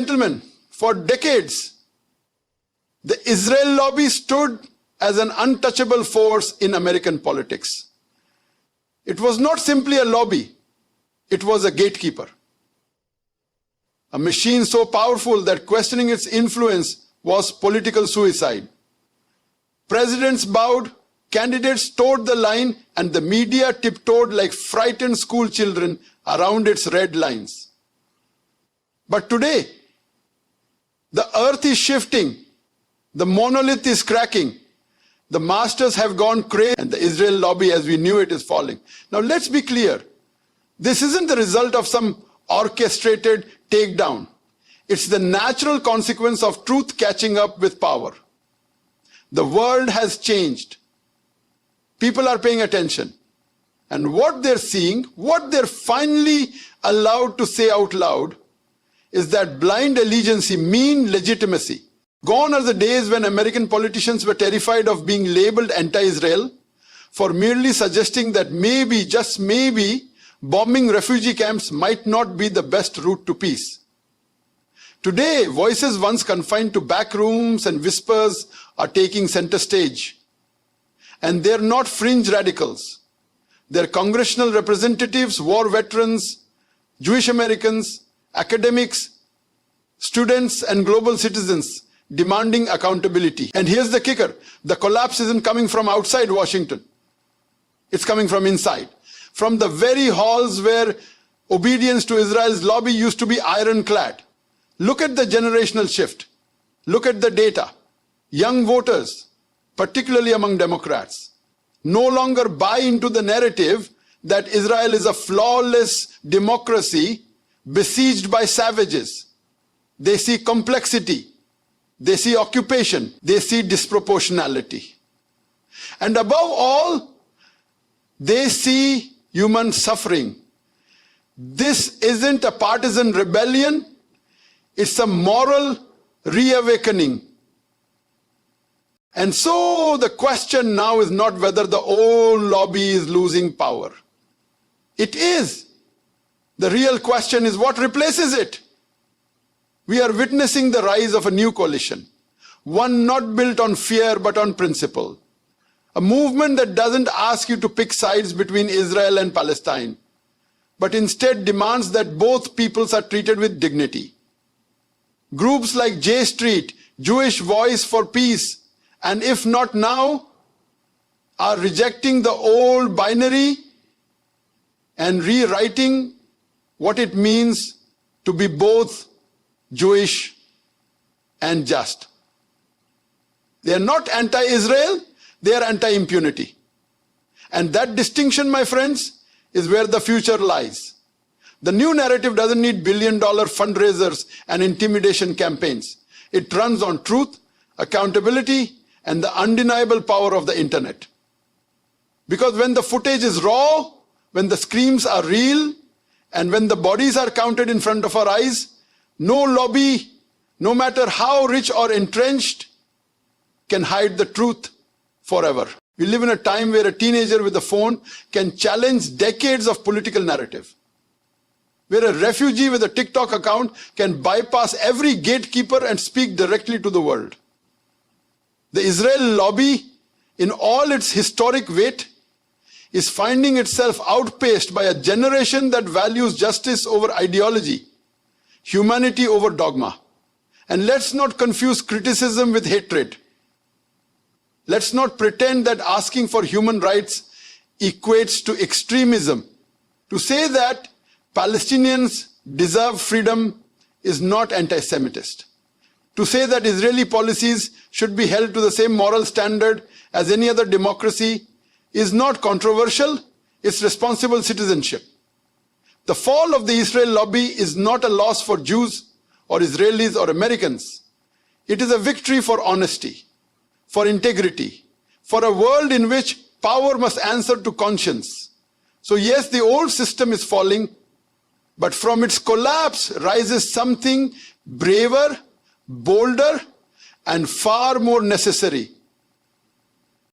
gentlemen, for decades, the Israel lobby stood as an untouchable force in American politics. It was not simply a lobby, it was a gatekeeper. A machine so powerful that questioning its influence was political suicide. Presidents bowed, candidates toed the line, and the media tiptoed like frightened school children around its red lines. But today, the earth is shifting, the monolith is cracking, the masters have gone crazy, and the Israel lobby as we knew it is falling. Now let's be clear, this isn't the result of some orchestrated takedown. It's the natural consequence of truth catching up with power. The world has changed. People are paying attention. And what they're seeing, what they're finally allowed to say out loud, is that blind allegiance, mean legitimacy. Gone are the days when American politicians were terrified of being labeled anti-Israel for merely suggesting that maybe, just maybe, bombing refugee camps might not be the best route to peace. Today, voices once confined to back rooms and whispers are taking center stage. And they're not fringe radicals. They're congressional representatives, war veterans, Jewish Americans, academics, students, and global citizens demanding accountability. And here's the kicker. The collapse isn't coming from outside Washington. It's coming from inside. From the very halls where obedience to Israel's lobby used to be ironclad. Look at the generational shift. Look at the data. Young voters, particularly among Democrats, no longer buy into the narrative that Israel is a flawless democracy besieged by savages. They see complexity. They see occupation. They see disproportionality. And above all, they see human suffering. This isn't a partisan rebellion. It's a moral reawakening. And so the question now is not whether the old lobby is losing power. It is. The real question is what replaces it. We are witnessing the rise of a new coalition, one not built on fear but on principle. A movement that doesn't ask you to pick sides between Israel and Palestine, but instead demands that both peoples are treated with dignity. Groups like J Street, Jewish Voice for Peace, and If Not Now, are rejecting the old binary and rewriting what it means to be both Jewish and just. They are not anti-Israel, they are anti-impunity. And that distinction, my friends, is where the future lies. The new narrative doesn't need billion-dollar fundraisers and intimidation campaigns. It runs on truth, accountability, and the undeniable power of the internet. Because when the footage is raw, when the screams are real, and when the bodies are counted in front of our eyes, no lobby, no matter how rich or entrenched, can hide the truth forever. We live in a time where a teenager with a phone can challenge decades of political narrative. Where a refugee with a TikTok account can bypass every gatekeeper and speak directly to the world. The Israel lobby, in all its historic weight, is finding itself outpaced by a generation that values justice over ideology, humanity over dogma. And let's not confuse criticism with hatred. Let's not pretend that asking for human rights equates to extremism. To say that Palestinians deserve freedom is not anti-Semitist. To say that Israeli policies should be held to the same moral standard as any other democracy is not controversial, it's responsible citizenship. The fall of the Israel lobby is not a loss for Jews or Israelis or Americans. It is a victory for honesty, for integrity, for a world in which power must answer to conscience. So yes, the old system is falling, but from its collapse rises something braver, bolder, and far more necessary.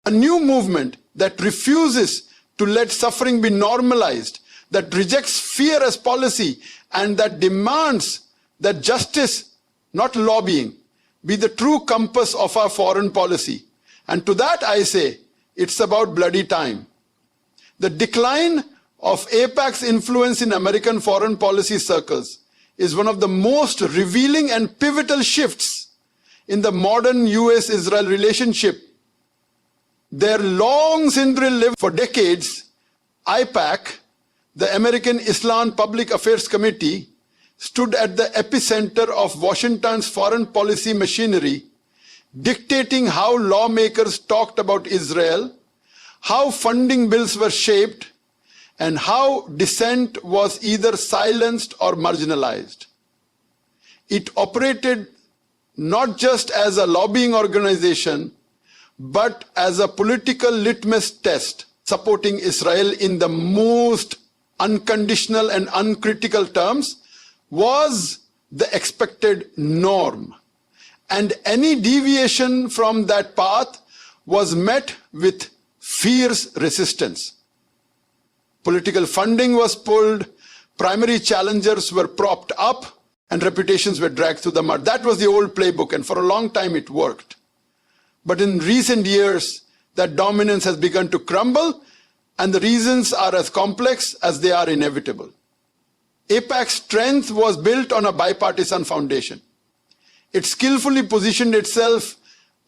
A new movement that refuses to let suffering be normalized, that rejects fear as policy, and that demands that justice not lobbying, be the true compass of our foreign policy. And to that I say, it's about bloody time. The decline of AIPAC's influence in American foreign policy circles is one of the most revealing and pivotal shifts in the modern US-Israel relationship. Their long lived for decades, AIPAC, the American Islam Public Affairs Committee, stood at the epicenter of Washington's foreign policy machinery, dictating how lawmakers talked about Israel, how funding bills were shaped, and how dissent was either silenced or marginalized. It operated not just as a lobbying organization, but as a political litmus test, supporting Israel in the most unconditional and uncritical terms was the expected norm. And any deviation from that path was met with fierce resistance. Political funding was pulled, primary challengers were propped up, and reputations were dragged through the mud. That was the old playbook, and for a long time it worked. But in recent years, that dominance has begun to crumble, and the reasons are as complex as they are inevitable. AIPAC's strength was built on a bipartisan foundation. It skillfully positioned itself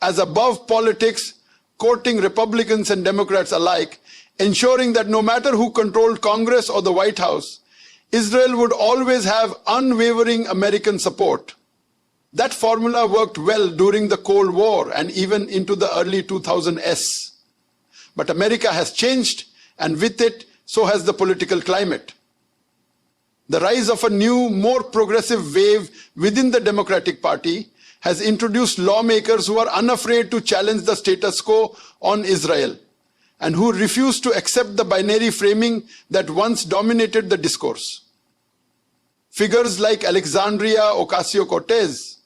as above politics, courting Republicans and Democrats alike, ensuring that no matter who controlled Congress or the White House, Israel would always have unwavering American support. That formula worked well during the Cold War and even into the early 2000s. But America has changed, and with it, so has the political climate. The rise of a new, more progressive wave within the Democratic Party has introduced lawmakers who are unafraid to challenge the status quo on Israel, and who refuse to accept the binary framing that once dominated the discourse. Figures like Alexandria Ocasio-Cortez,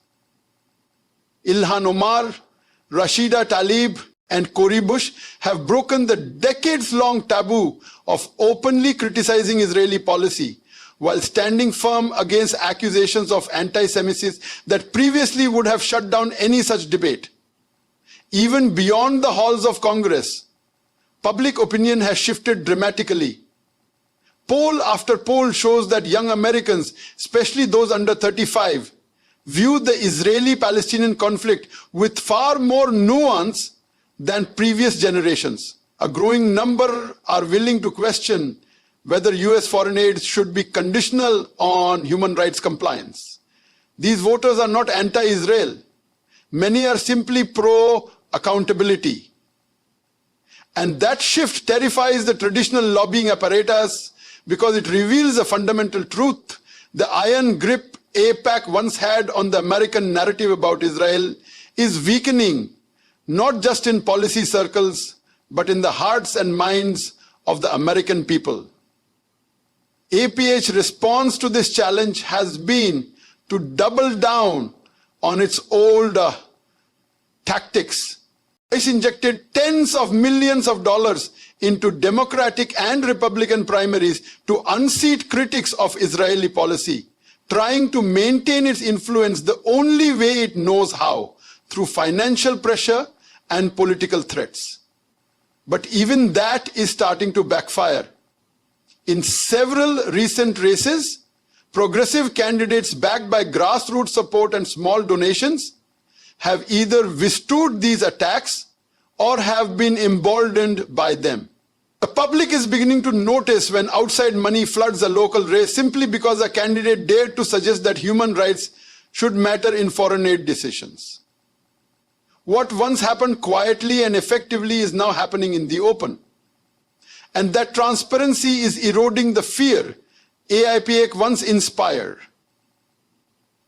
Ilhan Omar, Rashida Tlaib, and Cory Bush have broken the decades-long taboo of openly criticizing Israeli policy, while standing firm against accusations of anti-Semitism that previously would have shut down any such debate. Even beyond the halls of Congress, public opinion has shifted dramatically. Poll after poll shows that young Americans, especially those under 35, view the Israeli-Palestinian conflict with far more nuance than previous generations. A growing number are willing to question whether US foreign aid should be conditional on human rights compliance. These voters are not anti-Israel. Many are simply pro-accountability. And that shift terrifies the traditional lobbying apparatus because it reveals a fundamental truth. The iron grip AIPAC once had on the American narrative about Israel is weakening, not just in policy circles, but in the hearts and minds of the American people. APH's response to this challenge has been to double down on its old tactics. It's injected tens of millions of dollars into Democratic and Republican primaries to unseat critics of Israeli policy, trying to maintain its influence the only way it knows how, through financial pressure and political threats. But even that is starting to backfire. In several recent races, progressive candidates backed by grassroots support and small donations have either withstood these attacks or have been emboldened by them. The public is beginning to notice when outside money floods a local race simply because a candidate dared to suggest that human rights should matter in foreign aid decisions. What once happened quietly and effectively is now happening in the open. And that transparency is eroding the fear AIPAC once inspired.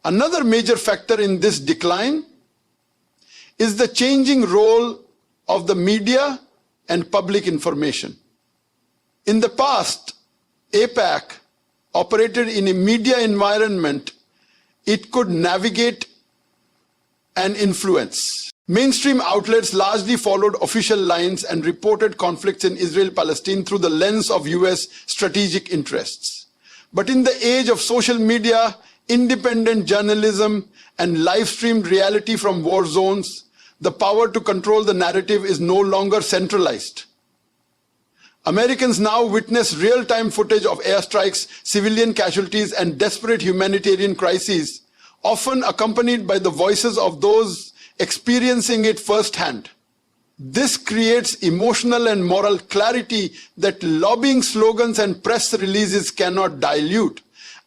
Another major factor in this decline is the changing role of the media and public information. In the past, AIPAC operated in a media environment it could navigate and influence. Mainstream outlets largely followed official lines and reported conflicts in Israel-Palestine through the lens of US strategic interests. But in the age of social media, independent journalism, and live-streamed reality from war zones, the power to control the narrative is no longer centralized. Americans now witness real-time footage of airstrikes, civilian casualties, and desperate humanitarian crises, often accompanied by the voices of those experiencing it firsthand. This creates emotional and moral clarity that lobbying slogans and press releases cannot dilute.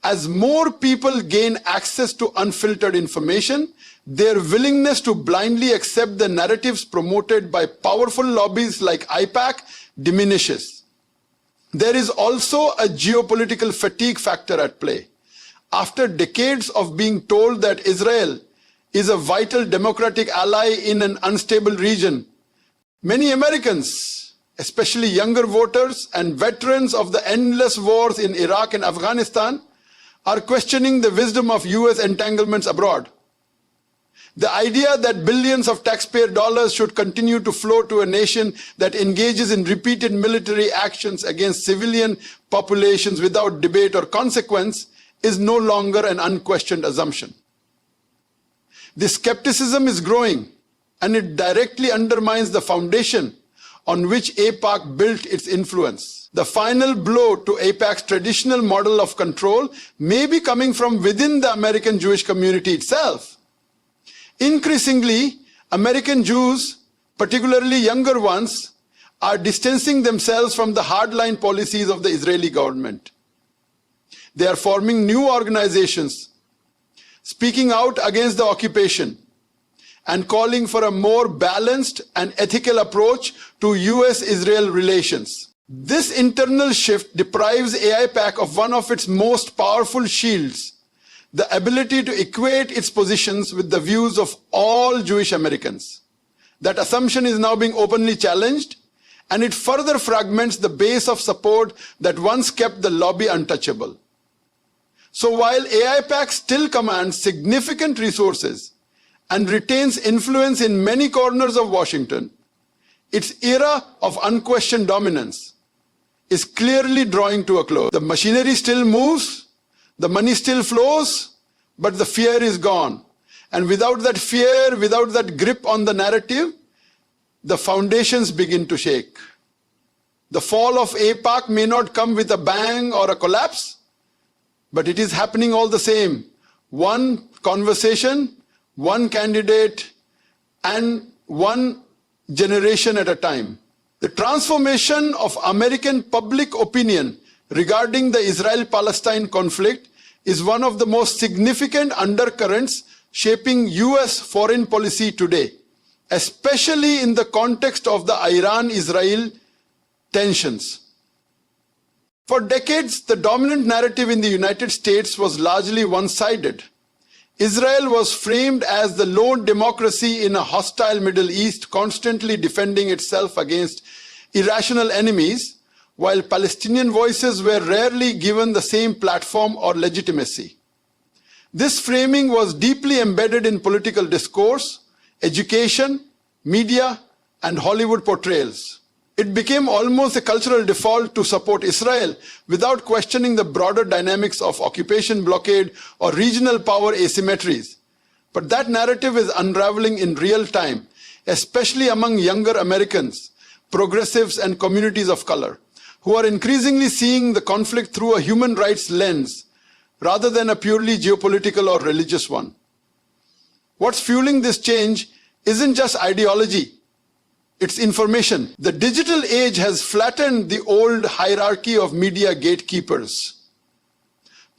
As more people gain access to unfiltered information, their willingness to blindly accept the narratives promoted by powerful lobbies like AIPAC diminishes. There is also a geopolitical fatigue factor at play. After decades of being told that Israel is a vital democratic ally in an unstable region, many Americans, especially younger voters and veterans of the endless wars in Iraq and Afghanistan, are questioning the wisdom of US entanglements abroad. The idea that billions of taxpayer dollars should continue to flow to a nation that engages in repeated military actions against civilian populations without debate or consequence is no longer an unquestioned assumption. This skepticism is growing, and it directly undermines the foundation on which AIPAC built its influence. The final blow to AIPAC's traditional model of control may be coming from within the American Jewish community itself. Increasingly, American Jews, particularly younger ones, are distancing themselves from the hardline policies of the Israeli government. They are forming new organizations, speaking out against the occupation, and calling for a more balanced and ethical approach to US-Israel relations. This internal shift deprives AIPAC of one of its most powerful shields, the ability to equate its positions with the views of all Jewish Americans. That assumption is now being openly challenged, and it further fragments the base of support that once kept the lobby untouchable. So while AIPAC still commands significant resources and retains influence in many corners of Washington, its era of unquestioned dominance is clearly drawing to a close. The machinery still moves, the money still flows, but the fear is gone. And without that fear, without that grip on the narrative, the foundations begin to shake. The fall of AIPAC may not come with a bang or a collapse, but it is happening all the same. One conversation, one candidate, and one generation at a time. The transformation of American public opinion regarding the Israel-Palestine conflict is one of the most significant undercurrents shaping US foreign policy today, especially in the context of the Iran-Israel tensions. For decades, the dominant narrative in the United States was largely one-sided. Israel was framed as the lone democracy in a hostile Middle East, constantly defending itself against irrational enemies, while Palestinian voices were rarely given the same platform or legitimacy. This framing was deeply embedded in political discourse, education, media, and Hollywood portrayals. It became almost a cultural default to support Israel without questioning the broader dynamics of occupation, blockade, or regional power asymmetries. But that narrative is unraveling in real time, especially among younger Americans, progressives, and communities of color, who are increasingly seeing the conflict through a human rights lens rather than a purely geopolitical or religious one. What's fueling this change isn't just ideology, it's information. The digital age has flattened the old hierarchy of media gatekeepers.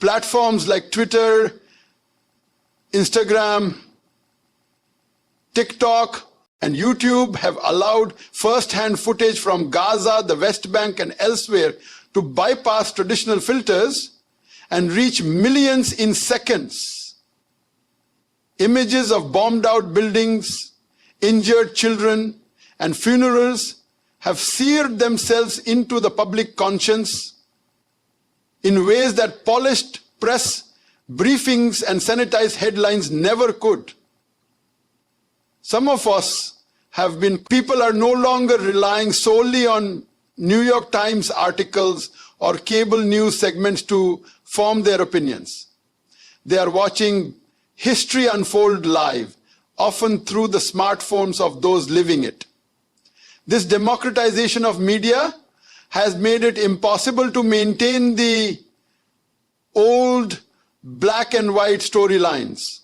Platforms like Twitter, Instagram, TikTok, and YouTube have allowed first-hand footage from Gaza, the West Bank, and elsewhere to bypass traditional filters and reach millions in seconds. Images of bombed-out buildings, injured children, and funerals have seared themselves into the public conscience in ways that polished press briefings and sanitized headlines never could. Some of us people are no longer relying solely on New York Times articles or cable news segments to form their opinions. They are watching history unfold live, often through the smartphones of those living it. This democratization of media has made it impossible to maintain the old black and white storylines.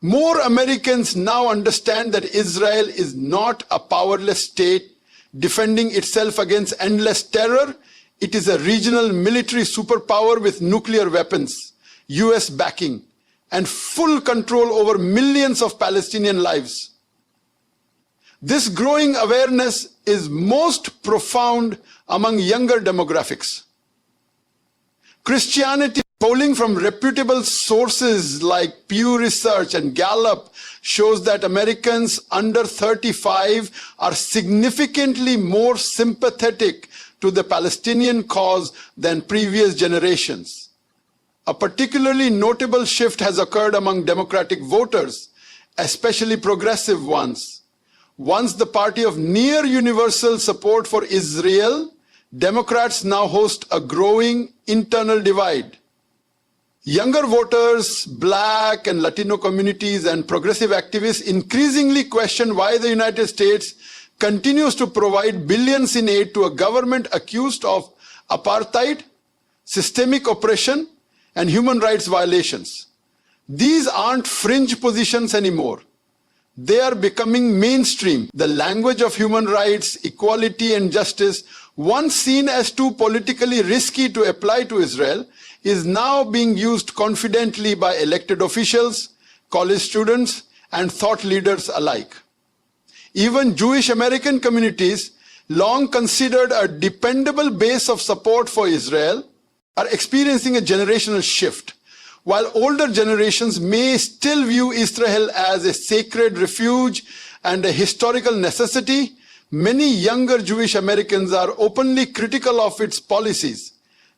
More Americans now understand that Israel is not a powerless state defending itself against endless terror. It is a regional military superpower with nuclear weapons, US backing, and full control over millions of Palestinian lives. This growing awareness is most profound among younger demographics. Christianity, polling from reputable sources like Pew Research and Gallup, shows that Americans under 35 are significantly more sympathetic to the Palestinian cause than previous generations. A particularly notable shift has occurred among Democratic voters, especially progressive ones. Once the party of near universal support for Israel, Democrats now host a growing internal divide. Younger voters, Black and Latino communities, and progressive activists increasingly question why the United States continues to provide billions in aid to a government accused of apartheid, systemic oppression, and human rights violations. These aren't fringe positions anymore. They are becoming mainstream. The language of human rights, equality, and justice, once seen as too politically risky to apply to Israel, is now being used confidently by elected officials, college students, and thought leaders alike. Even Jewish American communities, long considered a dependable base of support for Israel, are experiencing a generational shift. While older generations may still view Israel as a sacred refuge and a historical necessity, many younger Jewish Americans are openly critical of its policies.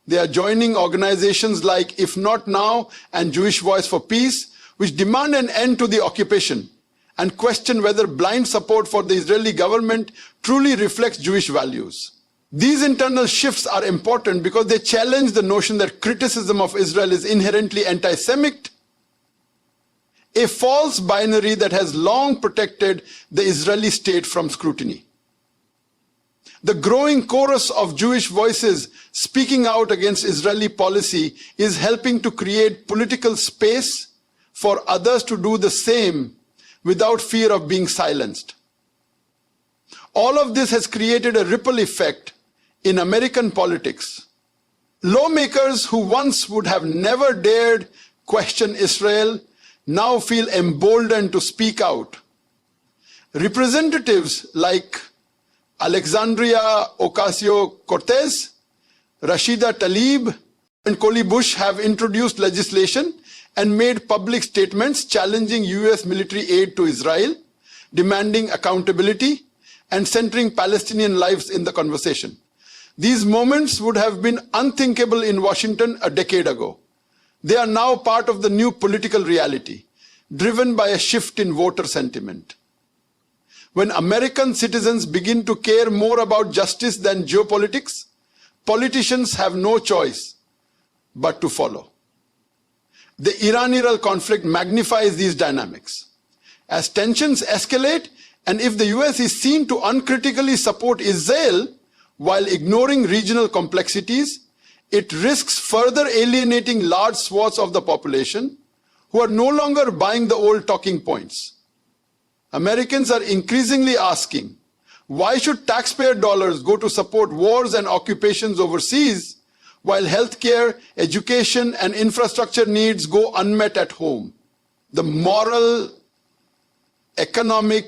They are joining organizations like If Not Now and Jewish Voice for Peace, which demand an end to the occupation and question whether blind support for the Israeli government truly reflects Jewish values. These internal shifts are important because they challenge the notion that criticism of Israel is inherently anti-Semitic, a false binary that has long protected the Israeli state from scrutiny. The growing chorus of Jewish voices speaking out against Israeli policy is helping to create political space for others to do the same without fear of being silenced. All of this has created a ripple effect in American politics. Lawmakers who once would have never dared question Israel now feel emboldened to speak out. Representatives like Alexandria Ocasio-Cortez, Rashida Tlaib, and Coli Bush have introduced legislation and made public statements challenging US military aid to Israel, demanding accountability, and centering Palestinian lives in the conversation. These moments would have been unthinkable in Washington a decade ago. They are now part of the new political reality, driven by a shift in voter sentiment. When American citizens begin to care more about justice than geopolitics, politicians have no choice but to follow. The Iran-Israel conflict magnifies these dynamics. As tensions escalate, and if the US is seen to uncritically support Israel while ignoring regional complexities, it risks further alienating large swaths of the population who are no longer buying the old talking points. Americans are increasingly asking, why should taxpayer dollars go to support wars and occupations overseas while healthcare, education, and infrastructure needs go unmet at home? The moral, economic,